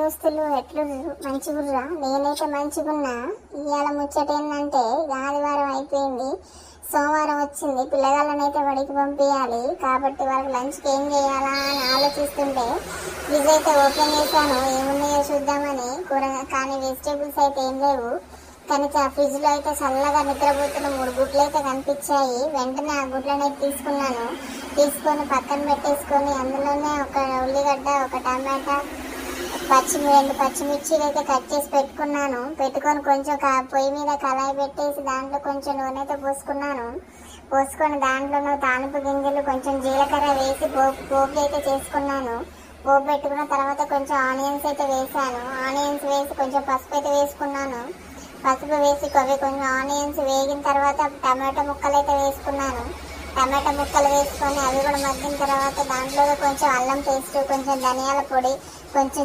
దోస్తులు ఎట్లు మంచిగుర్రా? నేనైతే మంచిగున్నా. ఇవాళ ముచ్చట ఏంటంటే ఆదివారం అయిపోయింది, సోమవారం వచ్చింది. పిల్లగాళ్ళనైతే బడికి పంపించాలి కాబట్టి వాళ్ళకి లంచ్కి ఏం చేయాలా అని ఆలోచిస్తుంటే ఫ్రిడ్జ్ అయితే ఓపెన్ చేశాను, ఏమున్నాయో చూద్దామని. కానీ వెజిటేబుల్స్ అయితే ఏం లేవు. కానీ ఫ్రిడ్జ్ లో అయితే చల్లగా నిద్రపోతున్న 3 గుడ్లు అయితే కనిపించాయి. వెంటనే ఆ గుడ్లను అయితే తీసుకొని పక్కన పెట్టేసుకొని అందులోనే ఒక ఉల్లిగడ్డ, ఒక టమాటా, 2 పచ్చిమిర్చీలు అయితే కట్ చేసి పెట్టుకొని కొంచెం పొయ్యి మీద కళాయి పెట్టేసి దాంట్లో కొంచెం నూనె అయితే పోసుకొని దాంట్లో తాలింపు గింజలు, కొంచెం జీలకర్ర వేసి పోపు అయితే చేసుకున్నాను. పోపు పెట్టుకున్న తర్వాత కొంచెం ఆనియన్స్ అయితే వేసాను. ఆనియన్స్ వేసి కొంచెం పసుపు అయితే వేసుకున్నాను. పసుపు వేసి కొంచెం ఆనియన్స్ వేగిన తర్వాత టమాటా ముక్కలు అయితే వేసుకున్నాను. టమాటా ముక్కలు వేసుకొని అవి కూడా మగ్గిన తర్వాత దాంట్లో కొంచెం అల్లం పేస్ట్, కొంచెం ధనియాల పొడి, కొంచెం